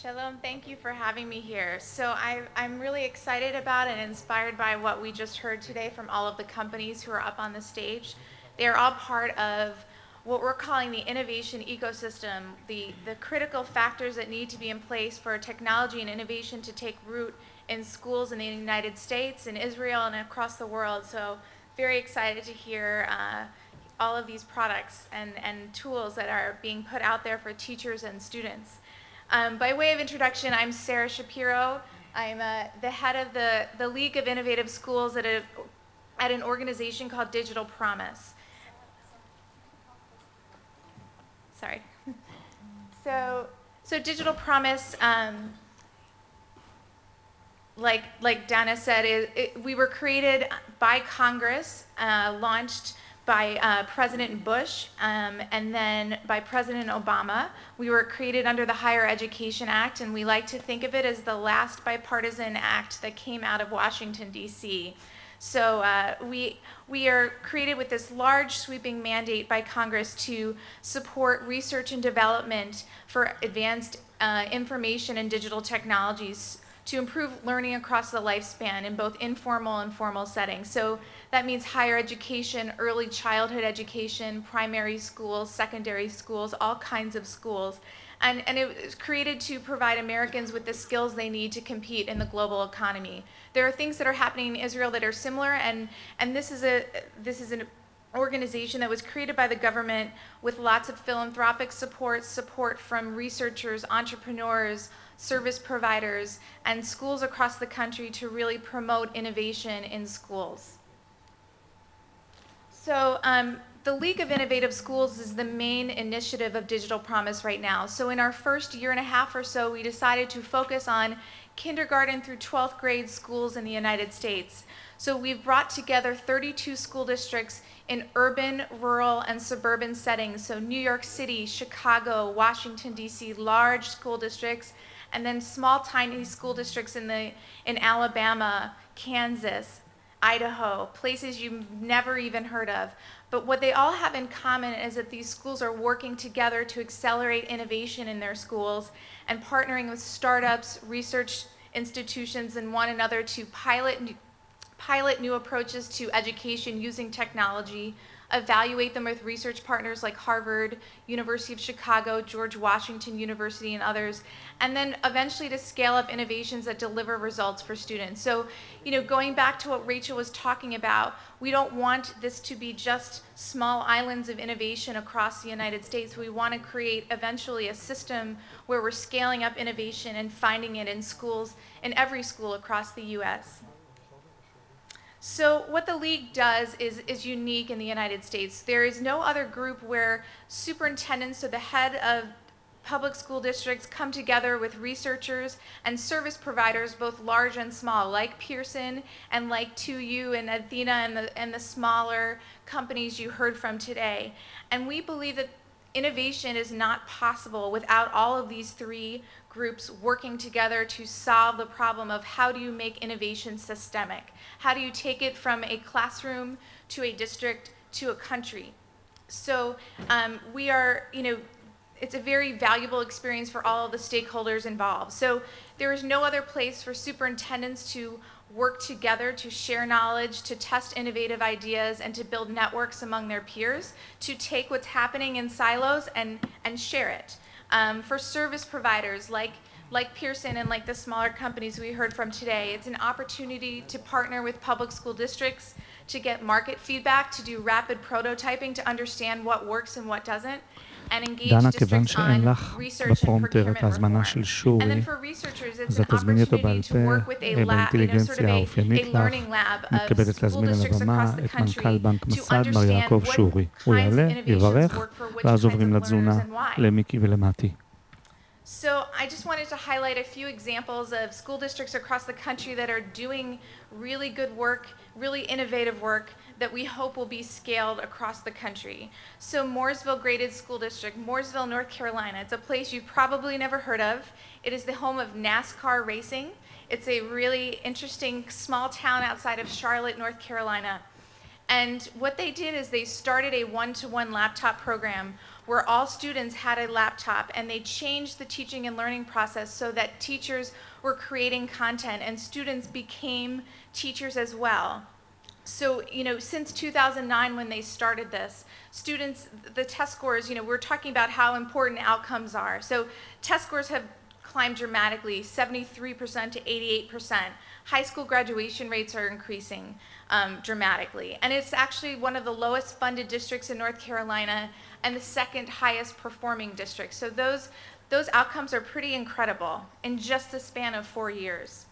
Shalom, thank you for having me here. So I'm really excited about and inspired by what we just heard today from all of the companies who are up on the stage. They are all part of what we're calling the innovation ecosystem, the critical factors that need to be in place for technology and innovation to take root in schools in the United States, in Israel, and across the world. So very excited to hear all of these products and tools that are being put out there for teachers and students. By way of introduction, I'm Sara Schapiro. I'm the head of the League of Innovative Schools at an organization called Digital Promise. Sorry. So Digital Promise, like Dana said, we were created by Congress, launched by President Bush, and then by President Obama. We were created under the Higher Education Act, and we like to think of it as the last bipartisan act that came out of Washington, D.C. So we are created with this large sweeping mandate by Congress to support research and development for advanced information and digital technologies to improve learning across the lifespan in both informal and formal settings. So that means higher education, early childhood education, primary schools, secondary schools, all kinds of schools. And it was created to provide Americans with the skills they need to compete in the global economy. There are things that are happening in Israel that are similar, and this is an organization that was created by the government with lots of philanthropic support from researchers, entrepreneurs, service providers, and schools across the country to really promote innovation in schools. So the League of Innovative Schools is the main initiative of Digital Promise right now. So in our first year and a half or so, we decided to focus on kindergarten through 12th grade schools in the United States. So we've brought together 32 school districts in urban, rural, and suburban settings. So New York City, Chicago, Washington, D.C., large school districts, and then small, tiny school districts in Alabama, Kansas, Idaho, places you've never even heard of. But what they all have in common is that these schools are working together to accelerate innovation in their schools and partnering with startups, research institutions, and one another to pilot new approaches to education using technology, evaluate them with research partners like Harvard, University of Chicago, George Washington University, and others, and then eventually to scale up innovations that deliver results for students. So, going back to what Rachel was talking about, we don't want this to be just small islands of innovation across the United States. We want to create eventually a system where we're scaling up innovation and finding it in schools, in every school across the U.S. So what the League does is unique in the United States. There is no other group where superintendents, so the head of public school districts, come together with researchers and service providers, both large and small, like Pearson and like 2U and Athena and the smaller companies you heard from today. And we believe that innovation is not possible without all of these three groups working together to solve the problem of how do you make innovation systemic? How do you take it from a classroom to a district to a country? So we are, it's a very valuable experience for all of the stakeholders involved. So there is no other place for superintendents to work together to share knowledge, to test innovative ideas, and to build networks among their peers, to take what's happening in silos and share it. For service providers like Pearson and like the smaller companies we heard from today, it's an opportunity to partner with public school districts to get market feedback, to do rapid prototyping, to understand what works and what doesn't, and engage districts on research and procurement reform. And then for researchers, it's an opportunity to work with a lab, sort of a learning lab of school districts across the country to understand what kinds of innovations work for which kinds of learners and why. So I just wanted to highlight a few examples of school districts across the country that are doing really good work, really innovative work that we hope will be scaled across the country. So Mooresville Graded School District, Mooresville, North Carolina. It's a place you've probably never heard of. It is the home of NASCAR racing. It's a really interesting small town outside of Charlotte, North Carolina. And what they did is they started a one-to-one laptop program where all students had a laptop, and they changed the teaching and learning process so that teachers were creating content and students became teachers as well. So, since 2009 when they started this, students, the test scores, we're talking about how important outcomes are. So test scores have climbed dramatically, 73% to 88%. High school graduation rates are increasing dramatically. And it's actually one of the lowest funded districts in North Carolina and the second highest performing district. So those outcomes are pretty incredible in just the span of 4 years.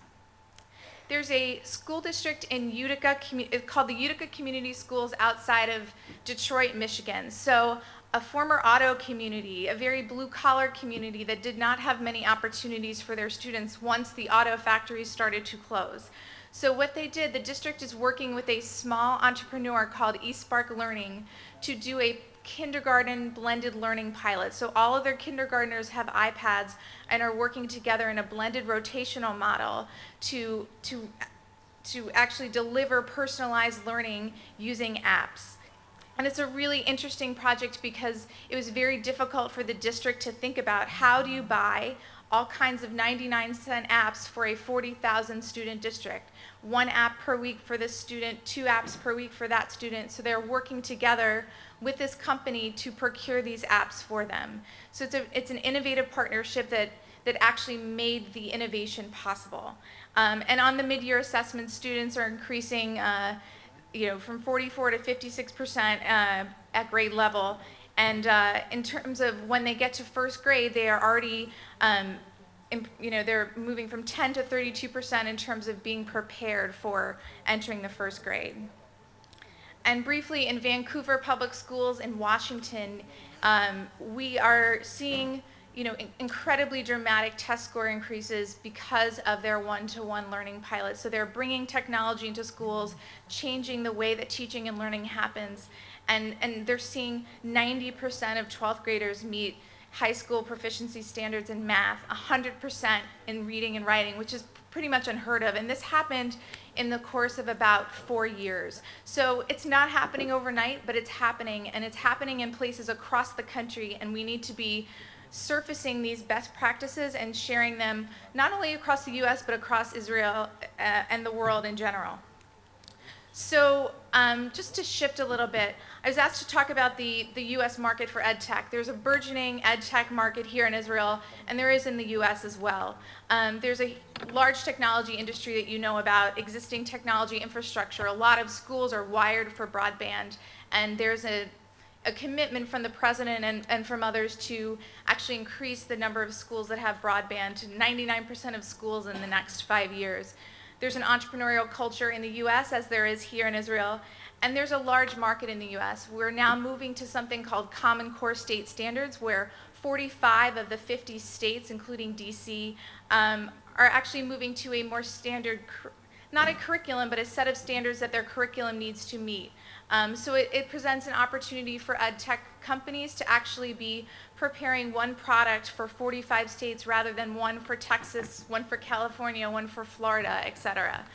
There's a school district in Utica, it's called the Utica Community Schools outside of Detroit, Michigan. So a former auto community, a very blue-collar community that did not have many opportunities for their students once the auto factories started to close. So what they did, the district is working with a small entrepreneur called eSpark Learning to do a kindergarten blended learning pilot. So all of their kindergartners have iPads and are working together in a blended rotational model to actually deliver personalized learning using apps. And it's a really interesting project because it was very difficult for the district to think about how do you buy all kinds of 99-cent apps for a 40,000 student district. 1 app per week for this student, 2 apps per week for that student. So they're working together with this company to procure these apps for them. So it's an innovative partnership that actually made the innovation possible. And on the mid-year assessment, students are increasing from 44 to 56% at grade level. And in terms of when they get to first grade, they are already, they're moving from 10 to 32% in terms of being prepared for entering the first grade. And briefly, in Vancouver Public Schools in Washington, we are seeing incredibly dramatic test score increases because of their one-to-one learning pilot. So they're bringing technology into schools, changing the way that teaching and learning happens, and they're seeing 90% of 12th graders meet high school proficiency standards in math, 100% in reading and writing, which is pretty much unheard of. And this happened in the course of about 4 years. So it's not happening overnight, but it's happening, and it's happening in places across the country, and we need to be surfacing these best practices and sharing them not only across the US, but across Israel and the world in general. So just to shift a little bit, I was asked to talk about the US market for ed tech. There's a burgeoning ed tech market here in Israel, and there is in the US as well. There's a large technology industry that you know about, existing technology infrastructure. A lot of schools are wired for broadband, and there's a commitment from the president and from others to actually increase the number of schools that have broadband to 99% of schools in the next 5 years. There's an entrepreneurial culture in the US as there is here in Israel, and there's a large market in the US. We're now moving to something called Common Core State Standards, where 45 of the 50 states, including DC, are actually moving to a more standard, not a curriculum, but a set of standards that their curriculum needs to meet. So it presents an opportunity for ed tech companies to actually be preparing one product for 45 states rather than one for Texas, one for California, one for Florida, et cetera.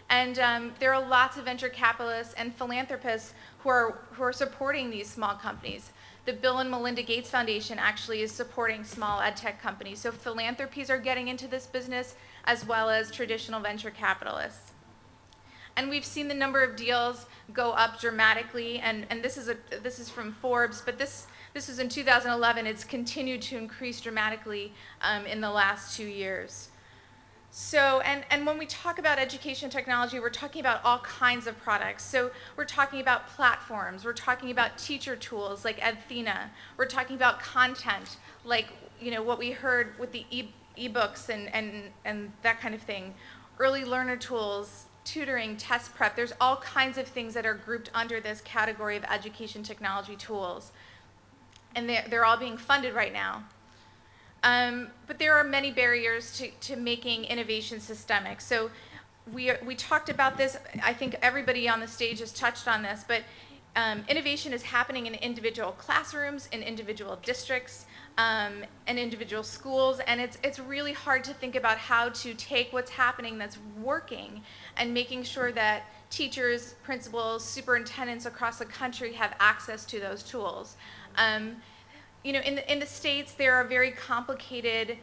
And there are lots of venture capitalists and philanthropists who are supporting these small companies. The Bill and Melinda Gates Foundation actually is supporting small ed tech companies. So philanthropies are getting into this business as well as traditional venture capitalists. And we've seen the number of deals go up dramatically, and this is from Forbes, but this was in 2011. It's continued to increase dramatically in the last 2 years. So, and when we talk about education technology, we're talking about all kinds of products. So we're talking about platforms, we're talking about teacher tools like Edthena, we're talking about content like what we heard with the e-books and that kind of thing, early learner tools, tutoring, test prep. There's all kinds of things that are grouped under this category of education technology tools. And they're all being funded right now. But there are many barriers to making innovation systemic. So we talked about this. I think everybody on the stage has touched on this, but innovation is happening in individual classrooms, in individual districts, and individual schools, and it's really hard to think about how to take what's happening that's working and making sure that teachers, principals, superintendents across the country have access to those tools. in the States, there are very complicated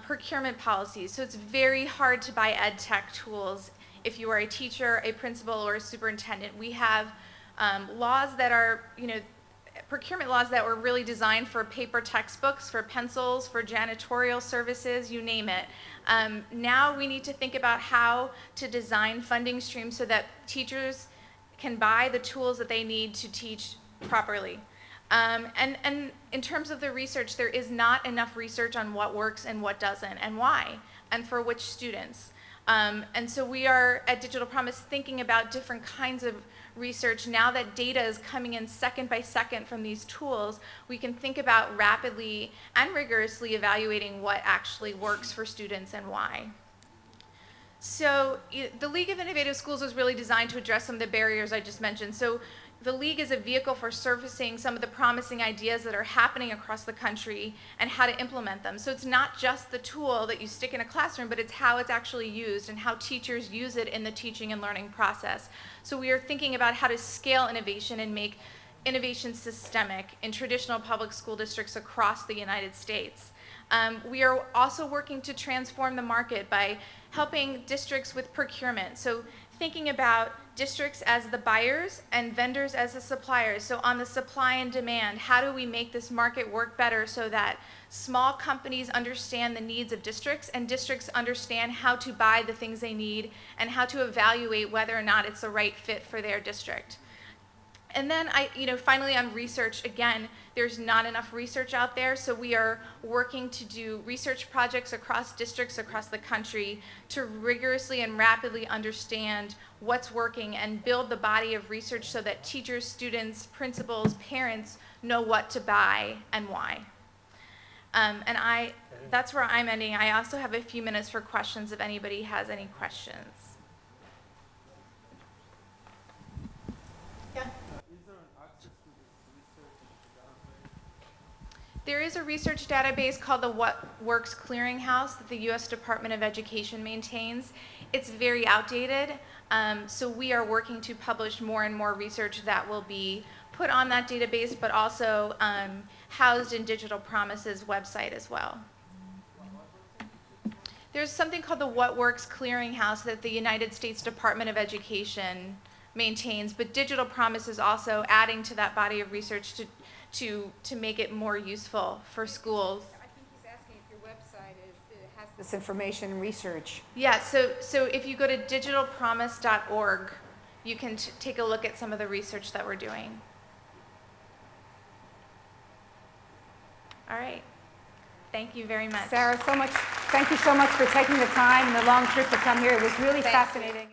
procurement policies, so it's very hard to buy ed tech tools if you are a teacher, a principal, or a superintendent. We have laws that are, procurement laws that were really designed for paper textbooks, for pencils, for janitorial services, you name it. Now we need to think about how to design funding streams so that teachers can buy the tools that they need to teach properly. And in terms of the research, there is not enough research on what works and what doesn't, and why, and for which students. And so we are at Digital Promise thinking about different kinds of research. Now that data is coming in second by second from these tools, we can think about rapidly and rigorously evaluating what actually works for students and why. So the League of Innovative Schools was really designed to address some of the barriers I just mentioned. So the League is a vehicle for surfacing some of the promising ideas that are happening across the country and how to implement them. So it's not just the tool that you stick in a classroom, but it's how it's actually used and how teachers use it in the teaching and learning process. So we are thinking about how to scale innovation and make innovation systemic in traditional public school districts across the United States. We are also working to transform the market by helping districts with procurement. So thinking about districts as the buyers and vendors as the suppliers. So on the supply and demand, how do we make this market work better so that small companies understand the needs of districts and districts understand how to buy the things they need and how to evaluate whether or not it's the right fit for their district. And then finally on research, again, there's not enough research out there, so we are working to do research projects across districts across the country to rigorously and rapidly understand what's working and build the body of research so that teachers, students, principals, parents know what to buy and why. That's where I'm ending. I also have a few minutes for questions if anybody has any questions. Yeah. There is a research database called the What Works Clearinghouse that the U.S. Department of Education maintains. It's very outdated, so we are working to publish more and more research that will be put on that database, but also housed in Digital Promise's website as well. There's something called the What Works Clearinghouse that the United States Department of Education maintains, but Digital Promise is also adding to that body of research to make it more useful for schools. I think he's asking if your website has this information and research. Yeah, so if you go to digitalpromise.org, you can take a look at some of the research that we're doing. All right. Thank you very much. Sarah, thank you so much for taking the time and the long trip to come here. It was really fascinating.